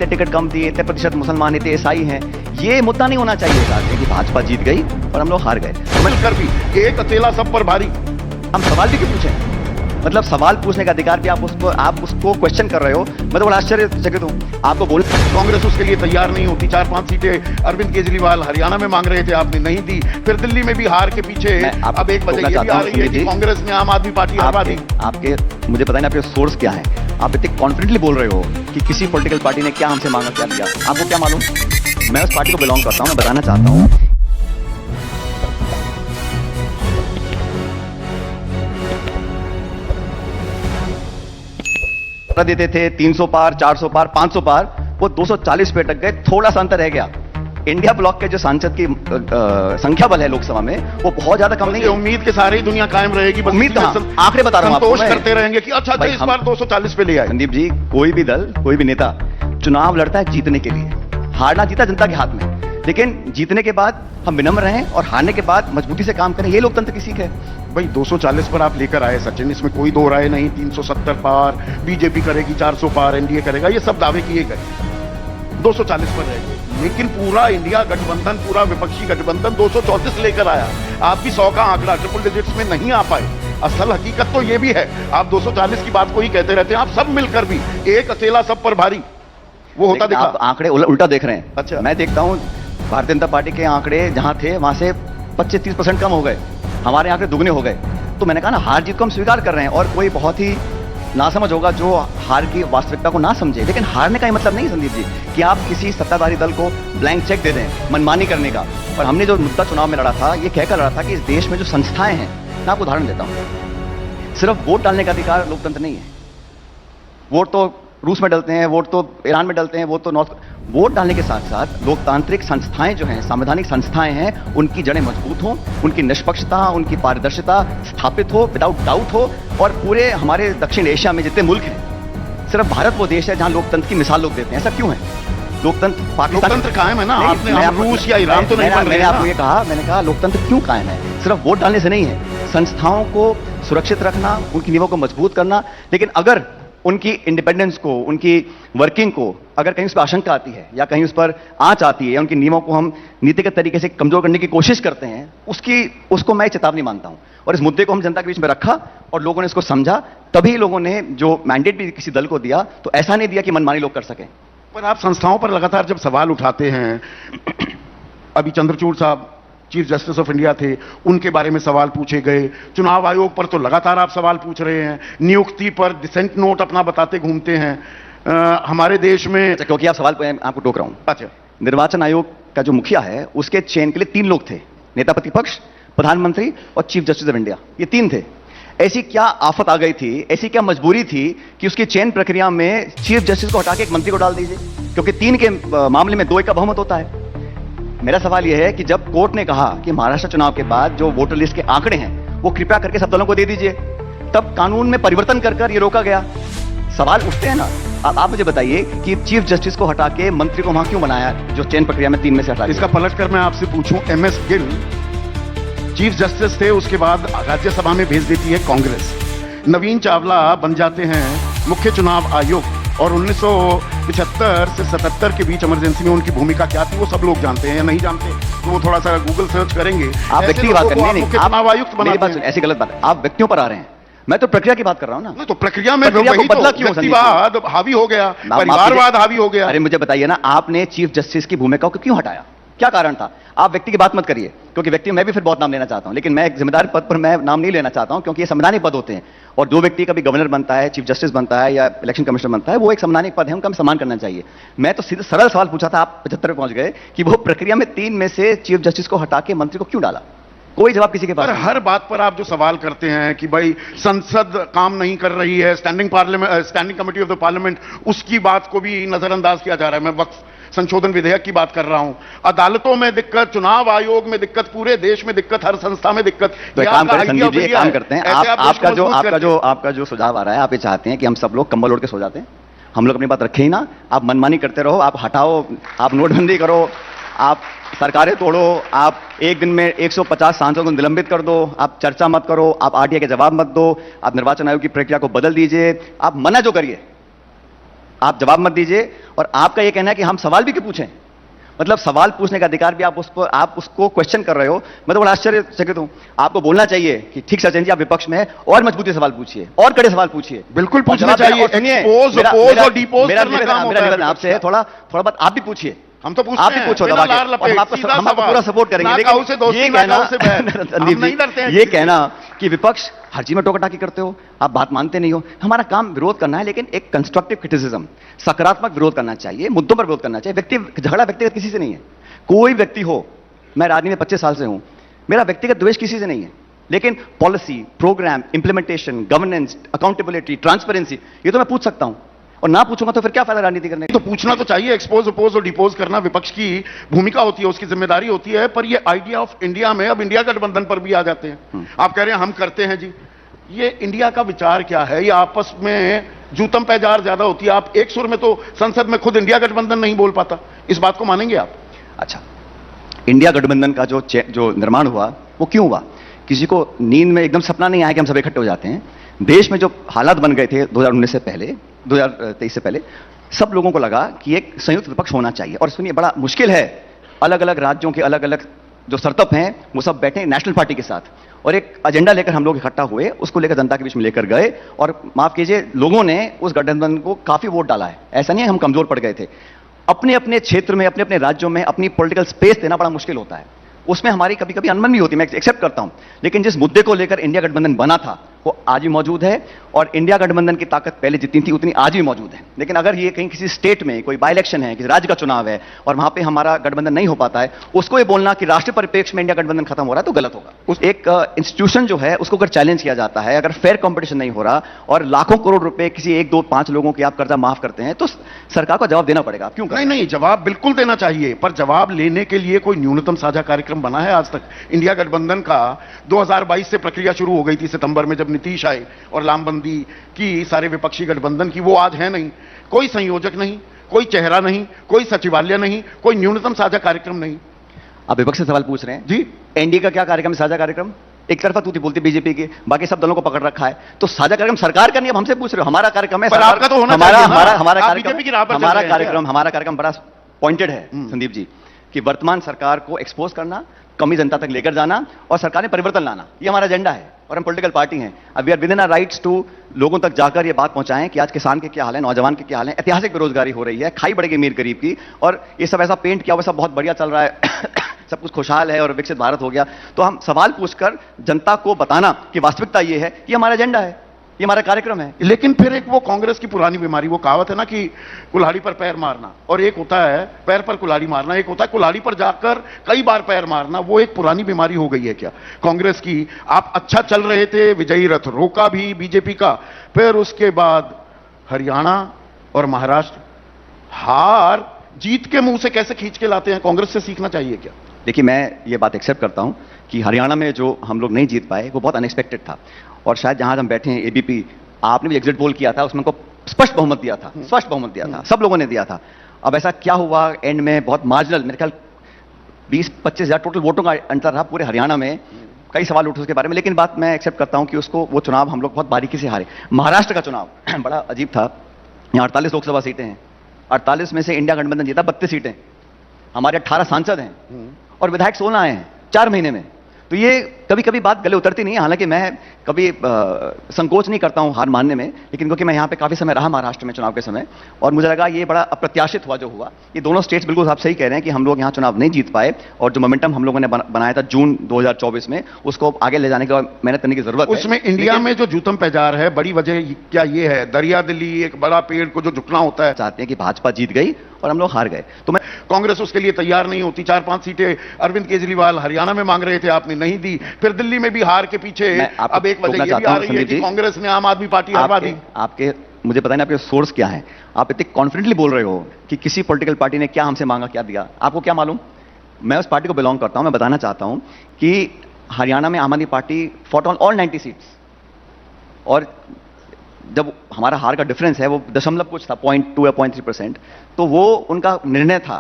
Ticket कम थी, इतने प्रतिशत मुसलमान इतने ईसाई हैं, ये मुद्दा नहीं होना चाहिए था कि भाजपा जीत गई और हम लोग हार गए। मिलकर भी एक अकेला सब पर भारी। हम सवाल भी क्यों पूछें? मतलब सवाल पूछने का अधिकार भी आप उसको क्वेश्चन कर रहे हो। मैं तो बड़ा आश्चर्यचकित हूँ आपको बोल। कांग्रेस उसके लिए तैयार नहीं होती। 4-5 सीटें अरविंद केजरीवाल हरियाणा में मांग रहे थे, आपने नहीं दी। फिर दिल्ली में भी हार के पीछे अब एक वजह ये भी आ रही है कि कांग्रेस ने आम आदमी पार्टी हरवा दी। आपके मुझे पता नहीं आपके सोर्स क्या है, आप इतने कॉन्फिडेंटली बोल रहे हो कि किसी पॉलिटिकल पार्टी ने क्या हमसे मांगा, क्या दिया, आपको क्या मालूम? मैं उस पार्टी को बिलोंग करता हूँ, मैं बताना चाहता हूँ। देते थे 300 पार, 400 पार, 500 पार, वो 240 पे अटक गए। थोड़ा सा अंतर रह गया। इंडिया ब्लॉक के जो सांसद की संख्या बल है लोकसभा में, वो बहुत ज्यादा कम नहीं है। उम्मीद के सारे ही दुनिया कायम रहेगी। उम्मीद कहां? आंकड़े बता रहा हूं आपको। संतोष करते रहेंगे कि अच्छा इस बार 240 पे ले आए। संदीप जी, कोई भी दल, कोई भी नेता चुनाव लड़ता है जीतने के लिए। हारना जीता जनता के हाथ में, लेकिन जीतने के बाद हम विनम्र रहें और हारने के बाद मजबूती से काम करें। ये लोकतंत्र की सीख है। भाई 240 पर आप लेकर आए सचिन, इसमें कोई दो राय नहीं। 370 पार बीजेपी करेगी, 400 पार एनडीए करेगा, ये सब दावे किए गए। 240 पर रहेंगे, लेकिन पूरा इंडिया गठबंधन, पूरा विपक्षी गठबंधन 234 लेकर आया। आपकी 100 का आंकड़ा ट्रिपल डिजिट्स में नहीं आ पाए। असल हकीकत तो ये भी है, आप 240 की बात को ही कहते रहते हैं। आप सब मिलकर भी एक अकेला सब पर भारी, वो होता दिखा। आप आंकड़े उल्टा देख रहे हैं। अच्छा, मैं देखता हूं भारतीय जनता पार्टी के आंकड़े जहां थे वहां से 25-30% कम हो गए, हमारे आंकड़े दुगने हो गए। तो मैंने कहा ना, हार जीत को हम स्वीकार कर रहे हैं। और कोई बहुत ही नासमझ होगा जो हार की वास्तविकता को ना समझे। लेकिन हारने का ये मतलब नहीं संदीप जी कि आप किसी सत्ताधारी दल को ब्लैंक चेक दे दें मनमानी करने का। और हमने जो मुद्दा चुनाव में लड़ा था, ये कहकर लड़ा था कि इस देश में जो संस्थाएं हैं, मैं आपको उदाहरण देता हूं, सिर्फ वोट डालने का अधिकार लोकतंत्र नहीं है। वोट तो रूस में डलते हैं, वोट तो ईरान में डलते हैं, वोट तो वोट डालने के साथ साथ लोकतांत्रिक संस्थाएं जो हैं, संवैधानिक संस्थाएं हैं, उनकी जड़ें मजबूत हों, उनकी निष्पक्षता, उनकी पारदर्शिता स्थापित हो, विदाउट डाउट हो। और पूरे हमारे दक्षिण एशिया में जितने मुल्क हैं, सिर्फ भारत वो देश है जहां लोकतंत्र की मिसाल लोग देते हैं। ऐसा क्यों है? लोकतंत्र पाकिस्तान लोकतंत्र कायम है ना। आपने रूस या ईरान तो नहीं, मैंने आपको ये कहा, मैंने कहा लोकतंत्र क्यों कायम है? सिर्फ वोट डालने से नहीं है। संस्थाओं को सुरक्षित रखना, उनकी नींवों को मजबूत करना। लेकिन अगर उनकी इंडिपेंडेंस को, उनकी वर्किंग को अगर कहीं उस पर आशंका आती है या कहीं उस पर आंच आती है या उनकी नींवों को हम नीतिगत तरीके से कमजोर करने की कोशिश करते हैं, उसको मैं चेतावनी मानता हूं। और इस मुद्दे को हम जनता के बीच में रखा और लोगों ने इसको समझा। तभी लोगों ने जो मैंडेट भी किसी दल को दिया, तो ऐसा नहीं दिया कि मनमानी लोग कर सकें। पर आप संस्थाओं पर लगातार जब सवाल उठाते हैं, अभी चंद्रचूड़ साहब चीफ जस्टिस ऑफ इंडिया थे, उनके बारे में सवाल पूछे गए। चुनाव आयोग पर तो लगातार आप सवाल पूछ रहे हैं। नियुक्ति पर डिसेंट नोट अपना बताते घूमते हैं। हमारे देश में क्योंकि आप सवाल आपको टोक रहा हूं। अच्छा, निर्वाचन आयोग का जो मुखिया है, उसके चयन के लिए 3 लोग थे, नेता प्रतिपक्ष, प्रधानमंत्री और चीफ जस्टिस ऑफ इंडिया। ये 3 थे। ऐसी क्या आफत आ गई थी, ऐसी क्या मजबूरी थी कि उसकी चयन प्रक्रिया में चीफ जस्टिस को हटा के एक मंत्री को डाल दीजिए? क्योंकि 3 के मामले में 2 का बहुमत होता है। मेरा सवाल यह है कि जब कोर्ट ने कहा कि महाराष्ट्र चुनाव के बाद जो वोटर लिस्ट के आंकड़े हैं वो कृपया करके सब दलों को दे दीजिए, तब कानून में परिवर्तन कर ये रोका गया। सवाल उठते हैं ना। आप मुझे बताइए कि चीफ जस्टिस को हटा के मंत्री को वहां क्यों बनाया, जो चयन प्रक्रिया में 3 में से हटा? इसका पलटकर मैं आपसे पूछूं, MS गिल चीफ जस्टिस थे, उसके बाद राज्यसभा में भेज देती है कांग्रेस। नवीन चावला बन जाते हैं मुख्य चुनाव आयुक्त। और 1975 से 77 के बीच इमरजेंसी में उनकी भूमिका क्या थी, वो सब लोग जानते हैं या नहीं जानते, तो वो थोड़ा सा गूगल सर्च करेंगे। आप व्यक्ति की बात करनी मुख्य चुनाव आयुक्त बनाते हैं। ऐसी गलत बात है, आप व्यक्तियों पर आ रहे हैं। मैं तो प्रक्रिया की बात कर रहा हूं ना। तो प्रक्रिया में बदला क्यों? व्यक्तिवाद हावी हो गया, परिवारवाद हावी हो गया। अरे मुझे बताइए ना, आपने चीफ जस्टिस की भूमिका को क्यों हटाया? क्या कारण था? आप व्यक्ति की बात मत करिए, क्योंकि व्यक्ति मैं भी फिर बहुत नाम लेना चाहता हूं, लेकिन मैं एक जिम्मेदार पद पर मैं नाम नहीं लेना चाहता हूं, क्योंकि ये संवैधानिक पद होते हैं। और जो व्यक्ति कभी गवर्नर बनता है, चीफ जस्टिस बनता है या इलेक्शन कमिश्नर बनता है, वो एक संवैधानिक पद है, उनका सम्मान करना चाहिए। मैं तो सीधे सरल सवाल पूछा था, आप 75 पे पहुंच गए कि वो प्रक्रिया में 3 में से चीफ जस्टिस को हटा के मंत्री को क्यों डाला? कोई जवाब किसी के पास नहीं। हर बात पर आप जो सवाल करते हैं कि भाई संसद काम नहीं कर रही है, standing committee of the parliament, उसकी बात को भी नजरअंदाज किया जा रहा है। मैं वक्फ संशोधन विधेयक की बात कर रहा हूं। अदालतों में दिक्कत, चुनाव आयोग में दिक्कत, पूरे देश में दिक्कत, हर संस्था में दिक्कत। तो एक काम करते हैं संदीप जी, एक काम करते हैं, आपका जो सुझाव आ रहा है, आप ये चाहते हैं कि हम सब लोग कंबल ओढ़ के सो जाते हैं, हम लोग अपनी बात रखें ही ना, आप मनमानी करते रहो, आप हटाओ, आप नोटबंदी करो, आप सरकारें तोड़ो, आप एक दिन में 150 सांसदों को निलंबित कर दो, आप चर्चा मत करो, आप RTI के जवाब मत दो, आप निर्वाचन आयोग की प्रक्रिया को बदल दीजिए, आप मना जो करिए, आप जवाब मत दीजिए। और आपका यह कहना है कि हम सवाल भी क्यों पूछें, मतलब सवाल पूछने का अधिकार भी आप उसको क्वेश्चन कर रहे हो। मैं तो बड़ा आश्चर्यचकित हूं। आपको बोलना चाहिए कि ठीक सचिन जी, आप विपक्ष में हैं और मजबूती से सवाल पूछिए और कड़े सवाल पूछिए। बिल्कुल पूछना और जवाब चाहिए। देना। और सुनिए, एक्सपोज, अपोज और डिपोज करना काम होता है मेरा निवेदन आपसे है, थोड़ा बहुत आप भी पूछिए। हम तो पूछते आप भी हैं, पूछो बिना दबा के, लार और लपेट, हम आपको पूरा सपोर्ट करेंगे। नाकाऊ से दोस्ती, ये कहना, नाकाऊ से बैर। संदीप हम नहीं डरते हैं जी, ये किसी से। कहना कि विपक्ष हर चीज में टोका टाकी करते हो, आप बात मानते नहीं हो। हमारा काम विरोध करना है, लेकिन एक कंस्ट्रक्टिव क्रिटिसिज्म, सकारात्मक विरोध करना चाहिए, मुद्दों पर विरोध करना चाहिए। झगड़ा व्यक्तिगत किसी से नहीं है, कोई व्यक्ति हो। मैं राजनीति में 25 साल से हूं, मेरा व्यक्तिगत द्वेष किसी से नहीं है, लेकिन policy, program, implementation, governance, accountability, transparency, ये तो मैं पूछ सकता हूं। और ना पूछूंगा तो फिर क्या फायदा राजनीति करने का। तो पूछना तो चाहिए। एक्सपोज, अपोज और डिपोज करना विपक्ष की भूमिका होती है, उसकी जिम्मेदारी होती है। पर ये आइडिया ऑफ इंडिया में अब इंडिया गठबंधन पर भी आ जाते हैं। आप कह रहे हैं हम करते हैं जी, ये इंडिया का विचार क्या है? ये आपस में जूतम पैजार ज्यादा होती है। आप एक सुर में तो संसद में खुद इंडिया गठबंधन नहीं बोल पाता, इस बात को मानेंगे आप? अच्छा, इंडिया गठबंधन का जो निर्माण हुआ वो क्यों हुआ? किसी को नींद में एकदम सपना नहीं आया कि हम सब इकट्ठे हो जाते हैं। देश में जो हालात बन गए थे 2019 से पहले, 2023 से पहले, सब लोगों को लगा कि एक संयुक्त विपक्ष होना चाहिए। और सुनिए, बड़ा मुश्किल है, अलग अलग राज्यों के अलग अलग जो सरतप हैं वो सब बैठे नेशनल पार्टी के साथ, और एक एजेंडा लेकर हम लोग इकट्ठा हुए, उसको लेकर जनता के बीच में लेकर गए। और माफ कीजिए, लोगों ने उस गठबंधन को काफी वोट डाला है। ऐसा नहीं है हम कमजोर पड़ गए थे। अपने अपने क्षेत्र में, अपने अपने राज्यों में अपनी पॉलिटिकल स्पेस देना बड़ा मुश्किल होता है, उसमें हमारी कभी कभी अनबन भी होती है, मैं एक्सेप्ट करता हूं। लेकिन जिस मुद्दे को लेकर इंडिया गठबंधन बना था वो आज भी मौजूद है, और इंडिया गठबंधन की ताकत पहले जितनी थी उतनी आज भी मौजूद है। लेकिन अगर ये कहीं किसी स्टेट में कोई बाई इलेक्शन है, किसी राज्य का चुनाव है और वहां पे हमारा गठबंधन नहीं हो पाता है, उसको ये बोलना कि राष्ट्रीय परिप्रेक्ष्य में इंडिया गठबंधन खत्म हो रहा है तो गलत होगा। उस एक इंस्टीट्यूशन जो है उसको अगर चैलेंज किया जाता है, अगर फेयर कंपटीशन नहीं हो रहा और लाखों करोड़ रुपए किसी 1, 2, 5 लोगों की आप कर्जा माफ करते हैं, तो सरकार को जवाब देना पड़ेगा। क्यों? नहीं नहीं, जवाब बिल्कुल देना चाहिए, पर जवाब लेने के लिए कोई न्यूनतम साझा कार्यक्रम बना है आज तक? इंडिया गठबंधन का 2022 से प्रक्रिया शुरू हो गई थी, सितंबर में जब नीतीश आए और लामबंदी की सारे विपक्षी गठबंधन की, वो आज है नहीं। कोई संयोजक नहीं, कोई चेहरा नहीं, कोई सचिवालय नहीं, कोई न्यूनतम साझा कार्यक्रम नहीं। आप विपक्ष से सवाल पूछ रहे हैं जी, एनडीए का क्या कार्यक्रम है? साझा कार्यक्रम एक तरफा तूती बोलती बीजेपी की, बाकी सब दलों को पकड़ रखा है। तो साझा कार्यक्रम सरकार का नहीं, अब हमसे पूछ रहे हो। हमारा कार्यक्रम है, पर आपका तो होना चाहिए ना। हमारा आप बीजेपी की राह पर चल रहे हैं क्या? हमारा कार्यक्रम बड़ा पॉइंटेड है संदीप जी, कि वर्तमान सरकार को एक्सपोज करना, कमी जनता तक लेकर जाना और सरकार में परिवर्तन लाना, ये हमारा एजेंडा है। और हम पॉलिटिकल पार्टी हैं, अब we are within our rights to लोगों तक जाकर ये बात पहुंचाएं कि आज किसान के क्या हाल है, नौजवान के क्या हाल है, ऐतिहासिक बेरोजगारी हो रही है, खाई बढ़ेगी अमीर गरीब की, और ये सब ऐसा पेंट किया हुआ सब बहुत बढ़िया चल रहा है सब कुछ खुशहाल है और विकसित भारत हो गया। तो हम सवाल पूछकर जनता को बताना कि वास्तविकता ये है, ये हमारा एजेंडा है, ये हमारा कार्यक्रम है। लेकिन फिर एक वो कांग्रेस की पुरानी बीमारी, वो कहावत है ना कि कुल्हाड़ी पर पैर मारना, और एक होता है पैर पर कुल्हाड़ी मारना, एक होता है कुल्हाड़ी पर जाकर कई बार पैर मारना। वो एक पुरानी बीमारी हो गई है क्या कांग्रेस की? आप अच्छा चल रहे थे, विजयी रथ रोका भी बीजेपी का, फिर उसके बाद हरियाणा और महाराष्ट्र हार जीत के मुंह से कैसे खींच के लाते हैं? कांग्रेस से सीखना चाहिए क्या? देखिए, मैं ये बात एक्सेप्ट करता हूं कि हरियाणा में जो हम लोग नहीं जीत पाए वो बहुत अनएक्सपेक्टेड था, और शायद जहां हम बैठे हैं एबीपी, आपने भी एग्जिट पोल किया था, उसमें को स्पष्ट बहुमत दिया था, स्पष्ट बहुमत दिया था, सब लोगों ने दिया था। अब ऐसा क्या हुआ एंड में, बहुत मार्जिनल, मेरे ख्याल 20-25 हजार टोटल वोटों का अंतर रहा पूरे हरियाणा में। कई सवाल उठे उसके बारे में, लेकिन बात मैं एक्सेप्ट करता हूं कि उसको, वो चुनाव हम लोग बहुत बारीकी से हारे। महाराष्ट्र का चुनाव बड़ा अजीब था। यहाँ 48 लोकसभा सीटें हैं, 48 में से इंडिया गठबंधन जीता 32 सीटें, हमारे 18 सांसद हैं और विधायक 16 आए हैं 4 महीने में। तो ये कभी कभी बात गले उतरती नहीं है। हालांकि मैं कभी संकोच नहीं करता हूं हार मानने में, लेकिन क्योंकि मैं यहां पे काफी समय रहा महाराष्ट्र में चुनाव के समय, और मुझे लगा ये बड़ा अप्रत्याशित हुआ जो हुआ। ये दोनों स्टेट्स, बिल्कुल आप सही कह रहे हैं कि हम लोग यहां चुनाव नहीं जीत पाए, और जो मोमेंटम हम लोगों ने बनाया था जून 2024 में, उसको आगे ले जाने की मेहनत करने की जरूरत है। उसमें इंडिया में जो जूतम पैजार है, बड़ी वजह क्या ये है? दरिया दिल्ली, एक बड़ा पेड़ को जो झुकना होता है। चाहते हैं कि भाजपा जीत गई और हम लोग हार गए, तो मैं कांग्रेस उसके लिए तैयार नहीं होती। 4-5 सीटें अरविंद केजरीवाल हरियाणा में मांग रहे थे, आपने नहीं दी। फिर दिल्ली में भी हार के पीछे अब एक वजह ये भी आ रही है कि कांग्रेस ने आम आदमी पार्टी हरवा दी। आपके मुझे पता नहीं आपके सोर्स क्या है, आप इतने कॉन्फिडेंटली बोल रहे हो कि किसी पॉलिटिकल पार्टी ने क्या हमसे मांगा, क्या दिया, आपको क्या मालूम? मैं उस पार्टी को बिलोंग करता हूं, मैं बताना चाहता हूं कि हरियाणा में आम आदमी party fought on all 90 seats, और जब हमारा हार का डिफरेंस है वो दशमलव कुछ था, 0.2 या 0.3%, तो वो उनका निर्णय था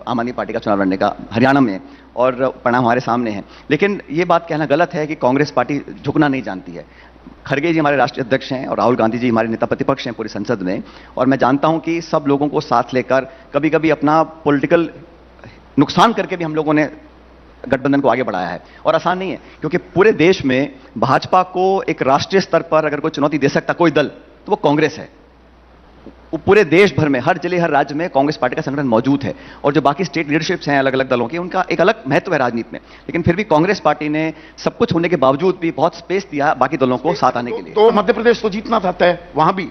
आम आदमी पार्टी का चुनाव लड़ने का हरियाणा में, और परिणाम हमारे सामने है। लेकिन ये बात कहना गलत है कि कांग्रेस पार्टी झुकना नहीं जानती है। खड़गे जी हमारे राष्ट्रीय अध्यक्ष हैं और राहुल गांधी जी हमारे नेता प्रतिपक्ष हैं पूरी संसद में, और मैं जानता हूं कि सब लोगों को साथ लेकर कभी कभी अपना पॉलिटिकल नुकसान करके भी हम लोगों ने गठबंधन को आगे बढ़ाया है, और आसान नहीं है, क्योंकि पूरे देश में भाजपा को एक राष्ट्रीय स्तर पर अगर कोई चुनौती दे सकता कोई दल तो वो कांग्रेस है। वो पूरे देश भर में हर जिले हर राज्य में कांग्रेस पार्टी का संगठन मौजूद है, और जो बाकी स्टेट लीडरशिप्स हैं अलग अलग दलों की, उनका एक अलग महत्व है राजनीति में। लेकिन फिर भी कांग्रेस पार्टी ने सब कुछ होने के बावजूद भी बहुत स्पेस दिया बाकी दलों को साथ आने के लिए। तो मध्य प्रदेश तो जीतना चाहता है, वहां भी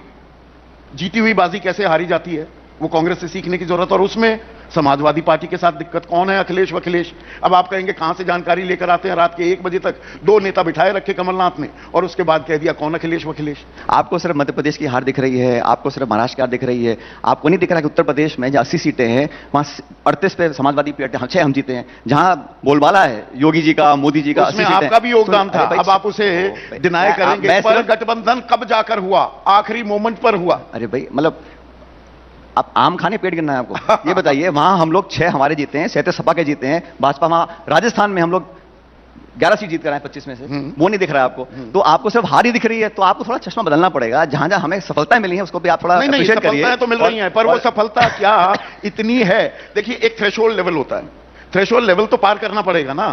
जीती हुई बाजी कैसे हारी जाती है वो कांग्रेस से सीखने की जरूरत। और उसमें समाजवादी पार्टी के साथ दिक्कत कौन है? अखिलेश वखिलेश। अब आप कहेंगे कहां से जानकारी लेकर आते हैं? रात के 1 बजे तक 2 नेता बिठाए रखे कमलनाथ ने, और उसके बाद कह दिया कौन अखिलेश वखिलेश। आपको सिर्फ मध्य प्रदेश की हार दिख रही है, आपको सिर्फ महाराष्ट्र की हार दिख रही है, आपको नहीं दिख रहा कि उत्तर प्रदेश में जहां 80 सीटें हैं वहां 38 पे समाजवादी पार्टी 6 हम जीते हैं, जहां बोलबाला है योगी जी का, मोदी जी का, उसमें आपका भी योगदान था। अब आप उसे डिनाई करेंगे, पर गठबंधन कब जाकर हुआ? आखिरी मोमेंट पर हुआ। अरे भाई, मतलब आप आम खाने पेट गिरना है आपको? ये बताइए, वहां हम लोग 6 हमारे जीते हैं, 37 सपा के जीते हैं, भाजपा वहां राजस्थान में हम लोग 11 सीट जीत कर आए 25 में से, वो नहीं दिख रहा है आपको। तो आपको सिर्फ हार ही दिख रही है, तो आपको थोड़ा चश्मा बदलना पड़ेगा। जहां जहां हमें सफलताएं मिली हैं उसको भी आप थोड़ा अप्रिशिएट करिए। सफलताएं तो मिल रही हैं, पर वो सफलता क्या इतनी है? देखिए, एक थ्रेशोल्ड लेवल होता है, थ्रेशोल्ड लेवल तो पार करना पड़ेगा ना।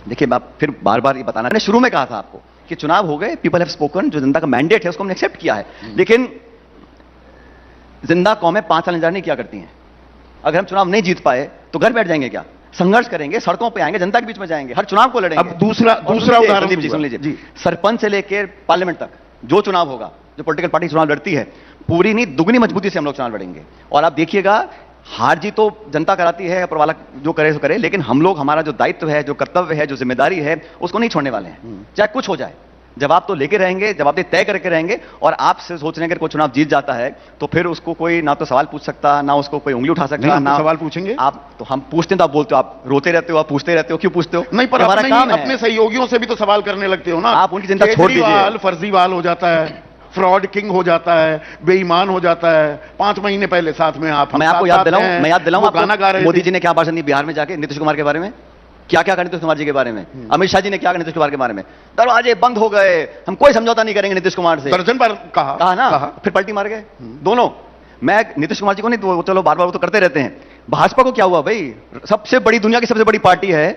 देखिए, मैं फिर बार बार ये बताना, मैंने शुरू में कहा था आपको कि चुनाव हो गए, पीपल हैव स्पोकन, जो जनता का मैंडेट है उसको हमने एक्सेप्ट किया है। लेकिन जिंदा कौमें 5 साल इंतजार नहीं किया करती हैं। अगर हम चुनाव नहीं जीत पाए तो घर बैठ जाएंगे क्या? संघर्ष करेंगे, सड़कों पे आएंगे, जनता के बीच में जाएंगे, हर चुनाव को लड़ेंगे। अब दूसरा उदाहरण जी सुन लीजिए, सरपंच से लेकर पार्लियामेंट तक जो चुनाव होगा, जो पॉलिटिकल पार्टी चुनाव लड़ती है, पूरी नहीं दुगनी मजबूती से हम लोग चुनाव लड़ेंगे। और आप देखिएगा, हार जीत तो जनता कराती है, ऊपर वाला जो करे सो करे, लेकिन हम लोग, हमारा जो दायित्व है, जो कर्तव्य है, जो जिम्मेदारी है, उसको नहीं छोड़ने वाले हैं, चाहे कुछ हो जाए। जवाब तो लेके रहेंगे, जवाब तय करके रहेंगे। और आप से सोच रहे हैं कि कोई चुनाव जीत जाता है तो फिर उसको कोई ना तो सवाल पूछ सकता, ना उसको कोई उंगली उठा सकता, ना सवाल पूछेंगे आप। तो हम पूछते हैं तो आप बोलते हो, आप रोते रहते हो, आप पूछते रहते हो, क्यों पूछते हो? नहीं, पर अपने सहयोगियों से भी तो सवाल करने लगते हो ना। आप उनकी चिंता छोड़ दीजिए। फर्जीवाल हो जाता है, फ्रॉड किंग हो जाता है, बेईमान हो जाता है। 5 महीने पहले साथ में आप, मैं आपको याद दिलाऊं गाना गा रहे थे। मोदी जी ने क्या भाषण दी बिहार में जाके नीतीश कुमार के बारे में? क्या क्या कहा नीतीश कुमार जी के बारे में? अमित शाह जी ने क्या कहा नीतीश कुमार के बारे में? दरवाजे बंद हो गए, हम कोई समझौता नहीं करेंगे नीतीश कुमार से। दर्जन बार कहा ना, फिर पलटी मार गए दोनों। मैं नीतीश कुमार जी को नहीं, तो चलो बार बार वो तो करते रहते हैं। भाजपा को क्या हुआ भाई? सबसे बड़ी, दुनिया की सबसे बड़ी पार्टी है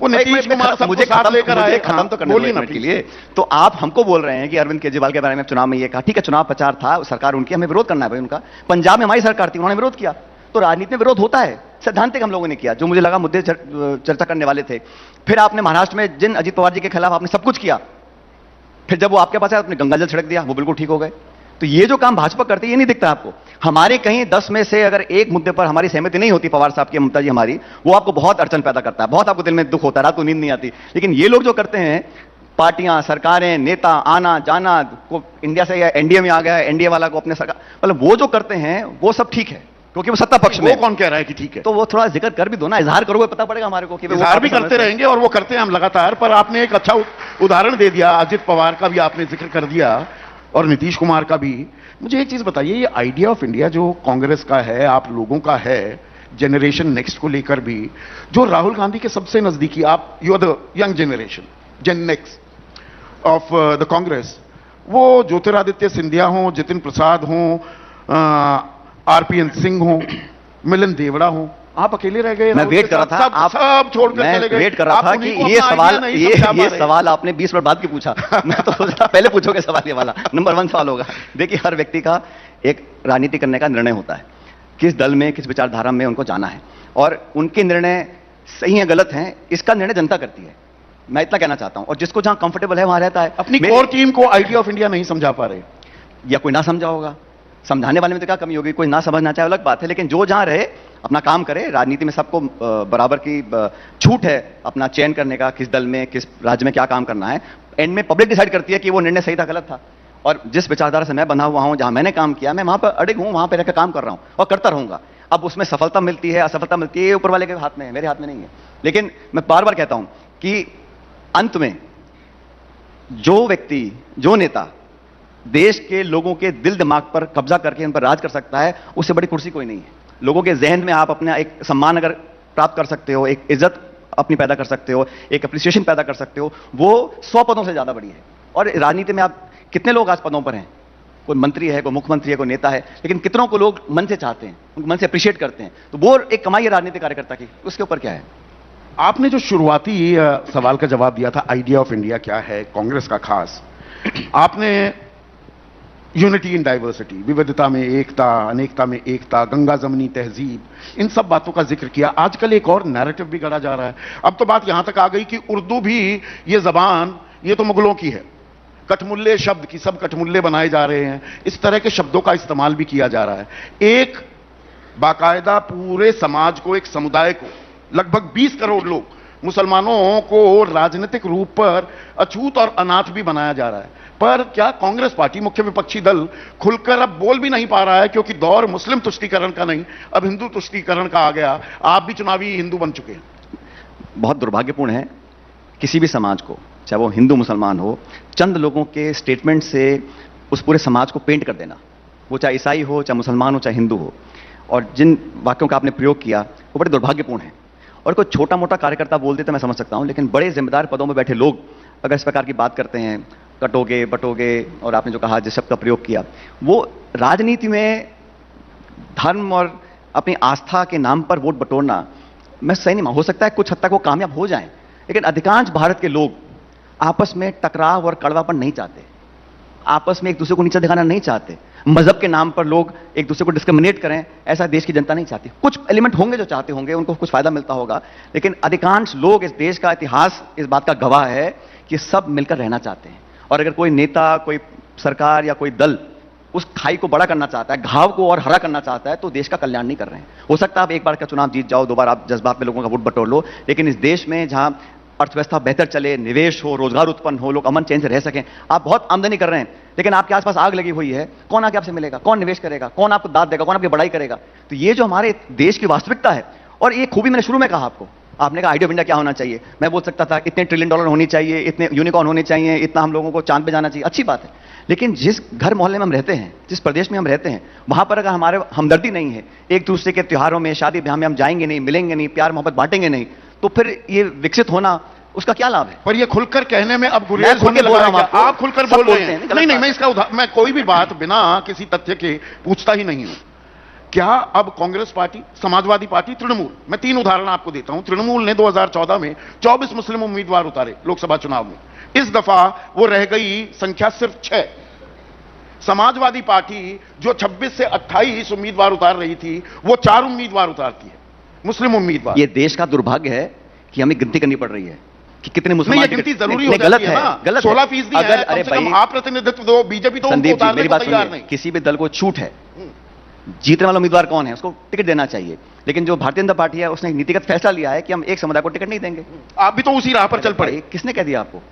वो। नीतीश कुमार मुझे खत्म तो करने के लिए तो आप हमको बोल रहे हैं कि अरविंद केजरीवाल के बारे में चुनाव में ये कहा। ठीक है, चुनाव प्रचार था, सरकार उनकी, हमें विरोध करना है भाई उनका। पंजाब में हमारी सरकार थी, उन्होंने विरोध किया। तो राजनीति में विरोध होता है, सैद्धांतिक हम लोगों ने किया, जो मुझे लगा मुद्दे चर्चा करने वाले थे। फिर आपने महाराष्ट्र में जिन अजीत पवार जी के खिलाफ आपने सब कुछ किया, फिर जब वो आपके पास आया आपने गंगाजल छिड़क दिया, वो बिल्कुल ठीक हो गए। तो ये जो काम भाजपा करती है ये नहीं दिखता आपको। हमारे कहीं 10 में से अगर एक मुद्दे पर हमारी सहमति नहीं होती पवार साहब की, ममता जी हमारी, वो आपको बहुत अड़चन पैदा करता है, बहुत आपको दिल में दुख होता है, रात को नींद नहीं आती। लेकिन ये लोग जो करते हैं, पार्टियां, सरकारें, नेता आना जाना, को इंडिया से या एनडीए में आ गया, एनडीए वाला को अपने सरकार, मतलब वो जो करते हैं वो सब ठीक है, क्योंकि वो सत्ता पक्ष में। वो कौन कह रहा है कि ठीक है? तो वो थोड़ा जिक्र कर भी दो ना, इजहार करोगे पता पड़ेगा हमारे को कि इजहार भी करते रहेंगे, और वो करते हैं हम लगातार। पर आपने एक अच्छा उदाहरण दे दिया, अजित पवार का भी आपने जिक्र कर दिया और नीतीश कुमार का भी। मुझे एक चीज बताइए, ये आइडिया ऑफ इंडिया जो कांग्रेस का है, आप लोगों का है, जनरेशन नेक्स्ट को लेकर भी, जो राहुल गांधी के सबसे नजदीकी, आप you are the young generation, gen next of the Congress, वो ज्योतिरादित्य सिंधिया हो, जितिन प्रसाद हो, आरपीएन सिंह हो, मिलन देवड़ा हो, आप अकेले रह गए। मैं वेट कर रहा था, आप सब छोड़कर चले गए। वेट कर रहा था कि ये सवाल आपने 20 मिनट बाद की पूछा। मैं तो सोच रहा पहले पूछोगे सवाल ये वाला, नंबर 1 सवाल होगा। देखिए, हर व्यक्ति का एक राजनीति करने का निर्णय होता है, किस दल में, किस विचारधारा में उनको जाना है, और उनके निर्णय सही है गलत हैं, इसका निर्णय जनता करती है। मैं इतना कहना चाहता हूं, और जिसको जहां कंफर्टेबल है वहां रहता है। अपनी कोर टीम को आइडिया ऑफ इंडिया नहीं समझा पा रहे, या कोई ना समझा होगा, समझाने वाले में तो क्या कमी होगी? कोई ना समझना चाहे अलग बात है, लेकिन जो जहां रहे अपना काम करे। राजनीति में सबको बराबर की छूट है अपना चयन करने का, किस दल में, किस राज्य में क्या काम करना है। एंड में पब्लिक डिसाइड करती है कि वो निर्णय सही था गलत था। और जिस विचारधारा से मैं बंधा हुआ हूं, जहां मैंने काम किया, मैं वहां पर अड़िग हूं, वहां पर रहकर काम कर रहा हूं और करता रहूंगा। अब उसमें सफलता मिलती है, असफलता मिलती है, ये ऊपर वाले के हाथ में है, मेरे हाथ में नहीं है। लेकिन मैं बार बार कहता हूं कि अंत में जो व्यक्ति, जो नेता देश के लोगों के दिल दिमाग पर कब्जा करके उन पर राज कर सकता है, उससे बड़ी कुर्सी कोई नहीं है। लोगों के जहन में आप अपना एक सम्मान अगर प्राप्त कर सकते हो, एक इज्जत अपनी पैदा कर सकते हो, एक अप्रिसिएशन पैदा कर सकते हो, वो 100 पदों से ज्यादा बड़ी है। और राजनीति में आप कितने लोग आज पदों पर हैं, कोई मंत्री है, कोई मुख्यमंत्री है, कोई नेता है, लेकिन कितनों को लोग मन से चाहते हैं, मन से अप्रिशिएट करते हैं। तो वो एक कमाई है राजनीतिक कार्यकर्ता की, उसके ऊपर क्या है? आपने जो शुरुआती सवाल का जवाब दिया था, आइडिया ऑफ इंडिया क्या है कांग्रेस का खास, आपने यूनिटी इन डाइवर्सिटी, विविधता में एकता, अनेकता में एकता, गंगा जमनी तहजीब, इन सब बातों का जिक्र किया। आजकल एक और नैरेटिव भी गढ़ा जा रहा है। अब तो बात यहां तक आ गई कि उर्दू भी, ये जबान, ये तो मुगलों की है, कठमुल्ले शब्द की सब कठमुल्ले बनाए जा रहे हैं, इस तरह के शब्दों का इस्तेमाल भी किया जा रहा है। एक बाकायदा पूरे समाज को, एक समुदाय को, लगभग 20 करोड़ लोग, मुसलमानों को राजनीतिक रूप पर अछूत और अनाथ भी बनाया जा रहा है। पर क्या कांग्रेस पार्टी, मुख्य विपक्षी दल, खुलकर अब बोल भी नहीं पा रहा है, क्योंकि दौर मुस्लिम तुष्टीकरण का नहीं, अब हिंदू तुष्टीकरण का आ गया। आप भी चुनावी हिंदू बन चुके हैं। बहुत दुर्भाग्यपूर्ण है किसी भी समाज को, चाहे वो हिंदू मुसलमान हो, चंद लोगों के स्टेटमेंट से उस पूरे समाज को पेंट कर देना, वो चाहे ईसाई हो, चाहे मुसलमान हो, चाहे हिंदू हो। और जिन वाक्यों का आपने प्रयोग किया वो बड़े दुर्भाग्यपूर्ण है। और कोई छोटा मोटा कार्यकर्ता बोल दे तो मैं समझ सकता हूं, लेकिन बड़े जिम्मेदार पदों में बैठे लोग अगर इस प्रकार की बात करते हैं, कटोगे बटोगे, और आपने जो कहा जिस शब्द का प्रयोग किया, वो राजनीति में धर्म और अपनी आस्था के नाम पर वोट बटोरना मैं सही नहीं। हो सकता है कुछ हद तक वो कामयाब हो जाएं, लेकिन अधिकांश भारत के लोग आपस में टकराव और कड़वापन नहीं चाहते, आपस में एक दूसरे को नीचा दिखाना नहीं चाहते, मजहब के नाम पर लोग एक दूसरे को डिस्क्रिमिनेट करें, ऐसा देश की जनता नहीं चाहती। कुछ एलिमेंट होंगे जो चाहते होंगे, उनको कुछ फायदा मिलता होगा, लेकिन अधिकांश लोग, इस देश का इतिहास इस बात का गवाह है कि सब मिलकर रहना चाहते हैं। और अगर कोई नेता, कोई सरकार या कोई दल उस खाई को बड़ा करना चाहता है, घाव को और हरा करना चाहता है, तो देश का कल्याण नहीं कर रहे हैं। हो सकता है आप एक बार का चुनाव जीत जाओ, 2 बार आप जज्बात में लोगों का वोट बटोर लो, लेकिन इस देश में जहां अर्थव्यवस्था बेहतर चले, निवेश हो, रोजगार उत्पन्न हो, लोग अमन चैन से रह सकें, आप बहुत आमदनी कर रहे हैं, लेकिन आपके आसपास आग लगी हुई है, कौन आके आपसे मिलेगा, कौन निवेश करेगा, कौन आपको दाद देगा, कौन आपकी बड़ाई करेगा? तो ये जो हमारे देश की वास्तविकता है, और ये खूबी मैंने शुरू में कहा आपको, आपने कहा आइडिया ऑफ इंडिया क्या होना चाहिए, मैं बोल सकता था इतने $1 ट्रिलियन होनी चाहिए, इतने यूनिकॉर्न होने चाहिए, इतना हम लोगों को चांद पे जाना चाहिए, अच्छी बात है। लेकिन जिस घर मोहल्ले में हम रहते हैं, जिस प्रदेश में हम रहते हैं, वहां पर अगर हमारे हमदर्दी नहीं है, एक दूसरे के त्योहारों में, शादी ब्याह में हम जाएंगे नहीं, मिलेंगे नहीं, प्यार मोहब्बत बांटेंगे नहीं, तो फिर ये विकसित होना, उसका क्या लाभ है? पर ये खुलकर कहने में अब गुरेज होने लगा है। आप खुलकर बोल रहे हैं। नहीं, मैं कोई भी बात बिना किसी तथ्य के पूछता ही नहीं हूं। क्या अब कांग्रेस पार्टी, समाजवादी पार्टी, तृणमूल, मैं 3 उदाहरण आपको देता हूं। तृणमूल ने 2014 में 24 मुस्लिम उम्मीदवार उतारे लोकसभा चुनाव में, इस दफा वो रह गई संख्या सिर्फ 6। समाजवादी पार्टी जो 26 से 28 उम्मीदवार उतार रही थी, वो 4 उम्मीदवार उतारती है, मुस्लिम उम्मीदवार। ये देश का दुर्भाग्य है कि हमें गिनती करनी पड़ रही है कि कितने मुसलमान। ये गिनती जरूरी हो जाती है ना, गलत 16% अगर, अरे भाई, आप प्रतिनिधित्व दो, बीजेपी तो संदीप उनको जी मेरी बात तैयार सुनिए, नहीं। किसी भी दल को छूट है, जीतने वाला उम्मीदवार कौन है उसको टिकट देना चाहिए, लेकिन जो भारतीय जनता पार्टी है उसने नीतिगत फैसला लिया है कि हम एक समुदाय को टिकट नहीं देंगे। आप भी तो उसी राह पर चल पड़े। किसने कह दिया आपको?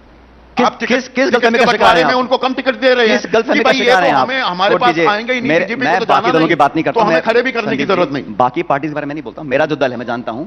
आप किस गलतफहमी का शिकार हैं? उनको कम टिकट दे रहे हैं, किस गलतफहमी का शिकार हैं आप? हमारे पास आएंगे ही नहीं, बीजेपी मैं को बाकी दलों की बात नहीं करता, तो हमें खड़े भी करने की जरूरत नहीं। बाकी पार्टी के बारे में नहीं बोलता, मेरा जो दल है मैं जानता हूं,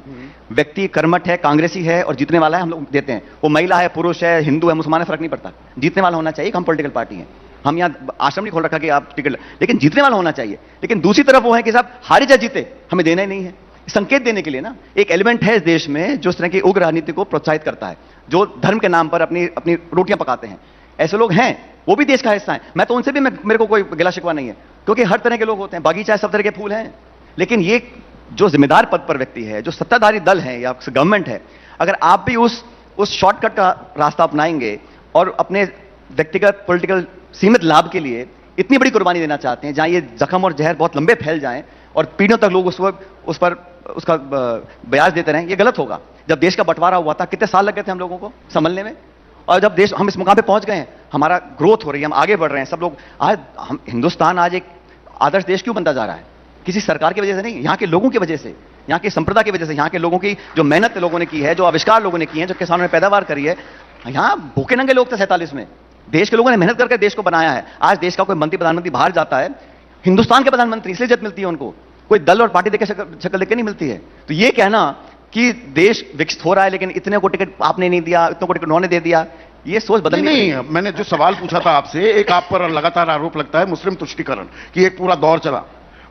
व्यक्ति कर्मठ है, कांग्रेसी है और जीतने वाला है, हम लोग देते हैं। वो महिला है, पुरुष है, हिंदू है, मुसलमान है, फर्क नहीं पड़ता, जीतने वाला होना चाहिए। हम पॉलिटिकल पार्टी है, हम यहाँ आश्रम नहीं खोल रखा कि आप टिकट, लेकिन जीतने वाला होना चाहिए। लेकिन दूसरी तरफ वो है कि साहब हारे या जीते हमें देना ही नहीं है, संकेत देने के लिए ना एक एलिमेंट है इस देश में जो इस तरह की उग्र राजनीति को प्रोत्साहित करता है, जो धर्म के नाम पर अपनी अपनी रोटियां पकाते हैं। ऐसे लोग हैं, वो भी देश का हिस्सा है। मैं तो उनसे भी मेरे को कोई गिला शिकवा नहीं है, क्योंकि हर तरह के लोग होते हैं, बागीचा सब तरह के फूल हैं। लेकिन ये जो जिम्मेदार पद पर व्यक्ति है, जो सत्ताधारी दल है या गवर्नमेंट है, अगर आप भी उस शॉर्टकट का रास्ता अपनाएंगे और अपने व्यक्तिगत पॉलिटिकल सीमित लाभ के लिए इतनी बड़ी कुर्बानी देना चाहते हैं, जहां ये जख्म और जहर बहुत लंबे फैल जाएं और पीढ़ियों तक लोग उस पर उसका ब्याज देते रहें, ये गलत होगा। जब देश का बंटवारा हुआ था, कितने साल लग गए थे हम लोगों को संभलने में, और जब देश हम इस मुकाम पे पहुंच गए हैं, हमारा ग्रोथ हो रही है, हम आगे बढ़ रहे हैं, सब लोग आज हम हिंदुस्तान आज एक आदर्श देश क्यों बनता जा रहा है? किसी सरकार की वजह से नहीं, यहाँ के लोगों की वजह से, यहाँ की संप्रदाय की वजह से, यहाँ के लोगों की जो मेहनत लोगों ने की है, जो आविष्कार लोगों ने किए हैं, जो किसानों ने पैदावार करी है। यहाँ भूखे नंगे लोग थे 47 में, देश के लोगों ने मेहनत करके देश को बनाया है। आज देश का कोई मंत्री प्रधानमंत्री बाहर जाता है, हिंदुस्तान के प्रधानमंत्री, इसलिए इज्जत मिलती है उनको, कोई दल और पार्टी देखे शक्ल देख के नहीं मिलती है। तो ये कहना कि देश विकसित हो रहा है लेकिन इतने को टिकट आपने नहीं दिया, इतने को टिकट उन्होंने दे दिया, ये सोच बदलनी नहीं, मैंने जो सवाल पूछा था आपसे, एक आप पर लगातार आरोप लगता है मुस्लिम तुष्टीकरण की एक पूरा दौर चला,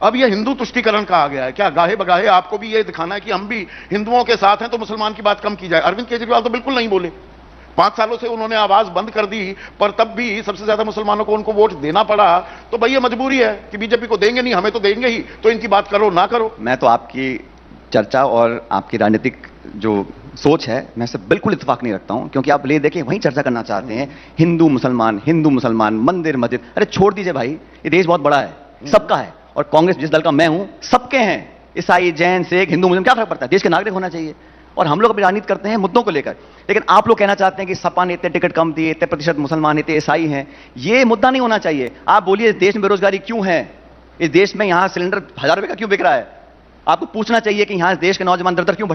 अब ये हिंदू तुष्टीकरण का आ गया है। क्या गाहे बगाहे आपको भी ये दिखाना है कि हम भी हिंदुओं के साथ हैं तो मुसलमान की बात कम की जाए? अरविंद केजरीवाल तो बिल्कुल नहीं बोले, 5 सालों से उन्होंने आवाज बंद कर दी, पर तब भी सबसे ज्यादा मुसलमानों को उनको वोट देना पड़ा। तो भाई ये मजबूरी है कि बीजेपी को देंगे नहीं, हमें तो देंगे ही, तो इनकी बात करो ना करो। मैं तो आपकी चर्चा और आपकी राजनीतिक जो सोच है, मैं इससे बिल्कुल इत्तेफाक नहीं रखता हूं, क्योंकि आप ले देखें वहीं चर्चा करना चाहते हैं हिंदू मुसलमान, मंदिर मस्जिद। अरे छोड़ दीजिए भाई, ये देश बहुत बड़ा है, सबका है, और कांग्रेस जिस दल का मैं हूं सबके हैं, ईसाई, जैन, सिख, हिंदू, मुस्लिम, क्या फर्क पड़ता है? देश के नागरिक होना चाहिए। और हम लोग अपनी राजनीति करते हैं मुद्दों को लेकर, लेकिन आप लोग कहना चाहते हैं कि सपा ने इतने टिकट कम दिए, इतने प्रतिशत मुसलमान, इतने ईसाई हैं, ये मुद्दा नहीं होना चाहिए। आप बोलिए इस देश में बेरोजगारी क्यों है, इस देश में यहां सिलेंडर 1000 रुपए का क्यों बिक रहा है? आपको पूछना चाहिए कि यहां इस देश के नौजवान दर दर क्यों